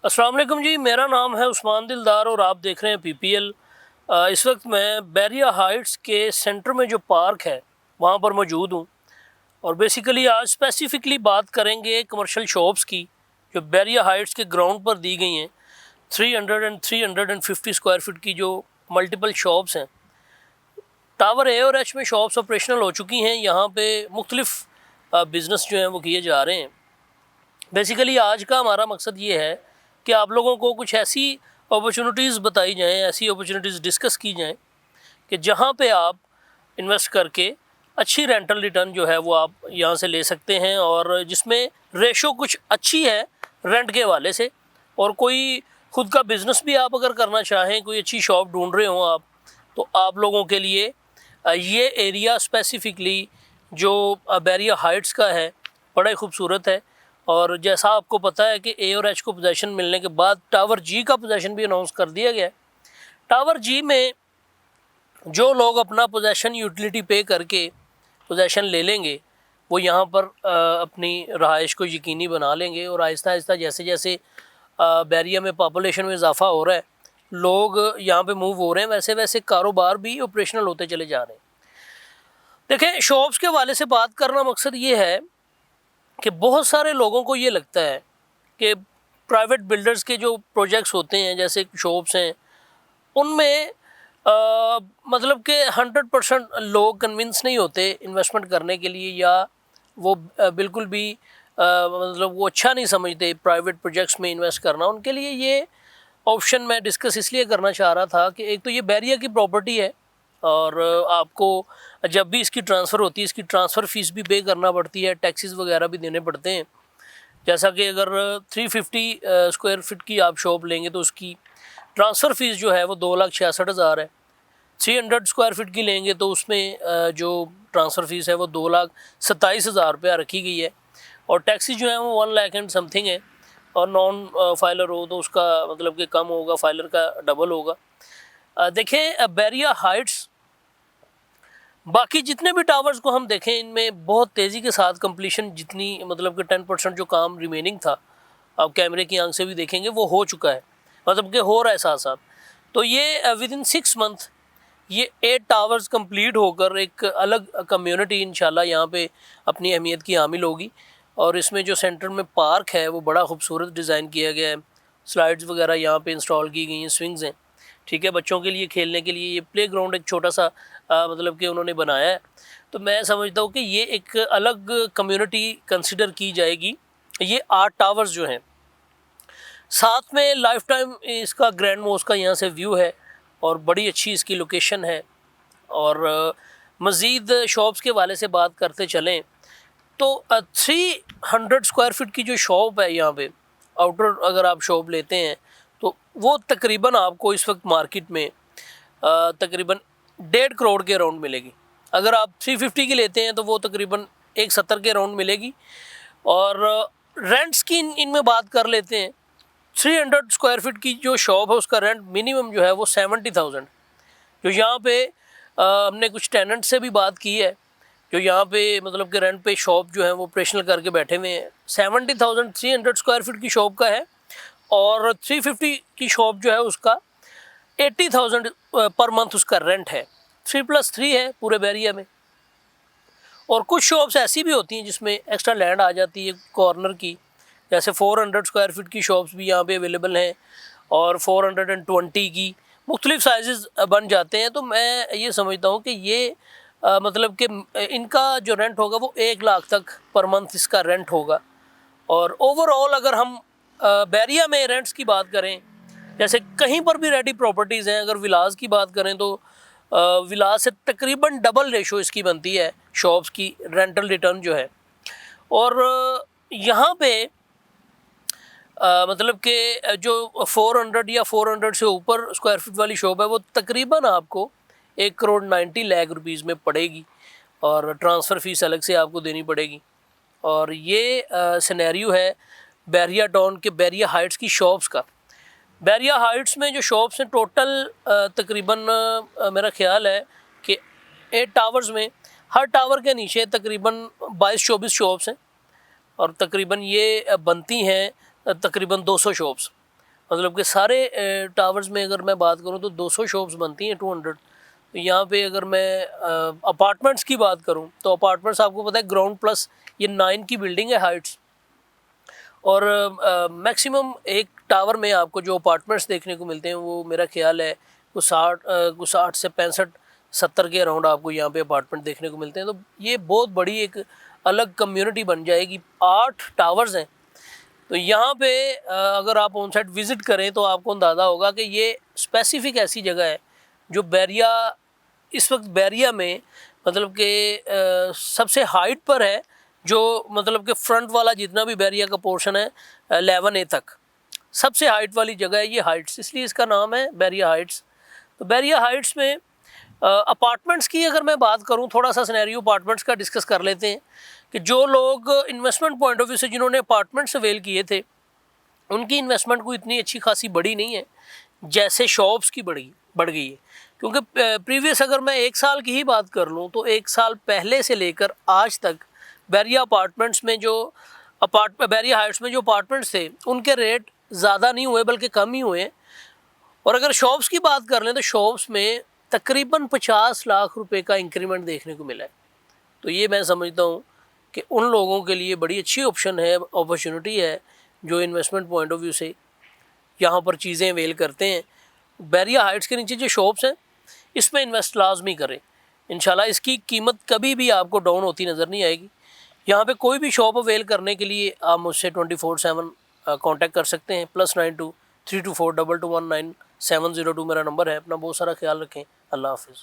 अस्सलाम वालेकुम जी, मेरा नाम है उस्मान दिलदार और आप देख रहे हैं पीपीएल। इस वक्त मैं बैरिया हाइट्स के सेंटर में जो पार्क है वहाँ पर मौजूद हूँ और बेसिकली आज स्पेसिफ़िकली बात करेंगे कमर्शियल शॉप्स की जो बैरिया हाइट्स के ग्राउंड पर दी गई हैं। 300 एंड 350 स्क्वायर फीट की जो मल्टीपल शॉप्स हैं। टावर ए और एच में शॉप्स ऑपरेशनल हो चुकी हैं। यहाँ पे मुख्तलिफ बिज़नेस जो हैं वो किए जा रहे हैं। बेसिकली आज का हमारा मकसद ये है कि आप लोगों को कुछ ऐसी अपॉर्चुनिटीज़ बताई जाएं, ऐसी अपॉर्चुनिटीज़ डिस्कस की जाएं कि जहां पे आप इन्वेस्ट करके अच्छी रेंटल रिटर्न जो है वो आप यहां से ले सकते हैं और जिसमें रेशो कुछ अच्छी है रेंट के हवाले से। और कोई खुद का बिज़नेस भी आप अगर करना चाहें, कोई अच्छी शॉप ढूंढ रहे हो आप, तो आप लोगों के लिए ये एरिया स्पेसिफ़िकली जो बैरिया हाइट्स का है बड़ा ही खूबसूरत है। और जैसा आपको पता है कि ए और एच को पोजीशन मिलने के बाद टावर जी का पोजीशन भी अनाउंस कर दिया गया है। टावर जी में जो लोग अपना पोजीशन यूटिलिटी पे करके पोजीशन ले लेंगे वो यहाँ पर अपनी रहाइश को यकीनी बना लेंगे और आहिस्ता आहिस्ता जैसे जैसे बैरिया में पॉपुलेशन में इजाफा हो रहा है, लोग यहाँ पे मूव हो रहे हैं, वैसे वैसे कारोबार भी ऑपरेशनल होते चले जा रहे हैं। देखें, शॉप्स के हवाले से बात करना मकसद ये है कि बहुत सारे लोगों को ये लगता है कि प्राइवेट बिल्डर्स के जो प्रोजेक्ट्स होते हैं जैसे शॉप्स हैं उनमें मतलब कि 100% लोग कन्विंस नहीं होते इन्वेस्टमेंट करने के लिए, या वो बिल्कुल भी मतलब वो अच्छा नहीं समझते प्राइवेट प्रोजेक्ट्स में इन्वेस्ट करना। उनके लिए ये ऑप्शन मैं डिस्कस इसलिए करना चाह रहा था कि एक तो ये बैरिया की प्रॉपर्टी है और आपको जब भी इसकी ट्रांसफ़र होती है इसकी ट्रांसफ़र फ़ीस भी पे करना पड़ती है, टैक्सेस वगैरह भी देने पड़ते हैं। जैसा कि अगर 350 स्क्वायर फीट की आप शॉप लेंगे तो उसकी ट्रांसफ़र फ़ीस जो है वो 2,66,000 है। 300 स्क्वायर फीट की लेंगे तो उसमें जो ट्रांसफ़र फ़ीस है वो 2,27,000 रुपया रखी गई है और टैक्सेस जो है वो 1 लाख एंड समथिंग है। और नॉन फाइलर हो तो उसका मतलब कि कम होगा, फाइलर का डबल होगा। देखें, बैरिया हाइट्स बाकी जितने भी टावर्स को हम देखें इनमें बहुत तेज़ी के साथ कंप्लीशन, जितनी मतलब कि 10% जो काम रिमेनिंग था आप कैमरे की आंख से भी देखेंगे वो हो चुका है, मतलब कि हो रहा है साथ साथ। तो ये विद इन 6 मंथ ये 8 टावर्स कंप्लीट होकर एक अलग कम्युनिटी इंशाल्लाह यहाँ पे अपनी अहमियत की हामिल होगी। और इसमें जो सेंटर में पार्क है वो बड़ा खूबसूरत डिज़ाइन किया गया है, स्लाइड्स वगैरह यहाँ पे इंस्टॉल की गई हैं, स्विंग्स हैं, ठीक है, बच्चों के लिए खेलने के लिए ये प्ले ग्राउंड एक छोटा सा मतलब कि उन्होंने बनाया है। तो मैं समझता हूँ कि ये एक अलग कम्युनिटी कंसिडर की जाएगी। ये 8 टावर्स जो हैं, साथ में लाइफ टाइम इसका ग्रैंड मोस का यहाँ से व्यू है और बड़ी अच्छी इसकी लोकेशन है। और मज़ीद शॉप्स के वाले से बात करते चलें तो 300 स्क्वायर फीट की जो शॉप है यहाँ पे, आउटर अगर आप शॉप लेते हैं तो वो तकरीबन आपको इस वक्त मार्केट में तकरीबन 1.5 करोड़ के अराउंड मिलेगी। अगर आप 350 की लेते हैं तो वो तकरीबन 170 के अराउंड मिलेगी। और रेंट्स की इनमें बात कर लेते हैं। 300 स्क्वायर फीट की जो शॉप है उसका रेंट मिनिमम जो है वो 70,000। जो यहाँ पे हमने कुछ टेनेंट से भी बात की है जो यहाँ पे मतलब कि रेंट पे शॉप जो है वो ऑपरेशनल करके बैठे हुए हैं। 70,000 300 स्क्वायर फीट की शॉप का है और 350 की शॉप जो है उसका 80,000 पर मंथ उसका रेंट है। 3+3 है पूरे बैरिया में। और कुछ शॉप्स ऐसी भी होती हैं जिसमें एक्स्ट्रा लैंड आ जाती है कॉर्नर की, जैसे 400 स्क्वायर फीट की शॉप्स भी यहाँ पे अवेलेबल हैं और 420 की मुख्तलिफ साइज़ बन जाते हैं। तो मैं ये समझता हूँ कि ये मतलब कि इनका जो रेंट होगा वो 1 लाख तक पर मंथ इसका रेंट होगा। और ओवरऑल अगर हम बैरिया में रेंट्स की बात करें, जैसे कहीं पर भी रेडी प्रॉपर्टीज़ हैं, अगर विलास की बात करें तो विलास से तकरीबन डबल रेशो इसकी बनती है शॉप्स की रेंटल रिटर्न जो है। और यहाँ पे मतलब कि जो 400 या 400 से ऊपर स्क्वायर फीट वाली शॉप है वो तकरीबन आपको 1,90,00,000 रुपीज़ में पड़ेगी और ट्रांसफ़र फ़ीस अलग से आपको देनी पड़ेगी। और ये सिनेरियो है बैरिया टाउन के बैरिया हाइट्स की शॉप्स का। बैरिया हाइट्स में जो शॉप्स हैं टोटल तकरीबन मेरा ख्याल है कि 8 टावर्स में हर टावर के नीचे तकरीबन 22-24 शॉप्स हैं और तकरीबन ये बनती हैं तकरीबन 200 शॉप्स। मतलब कि सारे टावर्स में अगर मैं बात करूं तो 200 शॉप्स बनती हैं, 200। तो यहाँ पे अगर मैं अपार्टमेंट्स की बात करूं तो अपार्टमेंट्स आपको पता है ग्राउंड प्लस ये 9 की बिल्डिंग है हाइट्स। और मैक्सिमम एक टावर में आपको जो अपार्टमेंट्स देखने को मिलते हैं वो मेरा ख्याल है कुछ 60 से 65-70 के अराउंड आपको यहाँ पे अपार्टमेंट देखने को मिलते हैं। तो ये बहुत बड़ी एक अलग कम्युनिटी बन जाएगी। 8 टावर्स हैं। तो यहाँ पे अगर आप ऑन साइट विज़िट करें तो आपको अंदाज़ा होगा कि ये स्पेसिफिक ऐसी जगह है जो बैरिया, इस वक्त बैरिया में मतलब कि सबसे हाइट पर है, जो मतलब कि फ्रंट वाला जितना भी बैरिया का पोर्शन है 11A तक सबसे हाइट वाली जगह है ये हाइट्स, इसलिए इसका नाम है बैरिया हाइट्स। तो बैरिया हाइट्स में अपार्टमेंट्स की अगर मैं बात करूं, थोड़ा सा सिनेरियो अपार्टमेंट्स का डिस्कस कर लेते हैं कि जो लोग इन्वेस्टमेंट पॉइंट ऑफ व्यू से जिन्होंने अपार्टमेंट्स अवेल किए थे उनकी इन्वेस्टमेंट कोई इतनी अच्छी खासी बड़ी नहीं है जैसे शॉप्स की बढ़ गई है। क्योंकि प्रीवियस अगर मैं 1 साल की ही बात कर लूँ तो 1 साल पहले से लेकर आज तक बैरिया अपार्टमेंट्स में जो बैरिया हाइट्स में जो अपार्टमेंट्स थे उनके रेट ज़्यादा नहीं हुए बल्कि कम ही हुए। और अगर शॉप्स की बात कर लें तो शॉप्स में तकरीबन 50 लाख रुपए का इंक्रीमेंट देखने को मिला है। तो ये मैं समझता हूँ कि उन लोगों के लिए बड़ी अच्छी ऑप्शन है, अपॉर्चुनिटी है, जो इन्वेस्टमेंट पॉइंट ऑफ व्यू से यहाँ पर चीज़ें अवेल करते हैं। बैरिया हाइट्स के नीचे जो शॉप्स हैं इसमें इन्वेस्ट लाजमी करें, इंशाल्लाह इसकी कीमत कभी भी आपको डाउन होती नज़र नहीं आएगी। यहाँ पे कोई भी शॉप अवेल करने के लिए आप मुझसे 24/7 कांटेक्ट कर सकते हैं। +92 324 2219 702 मेरा नंबर है। अपना बहुत सारा ख्याल रखें। अल्लाह हाफिज़।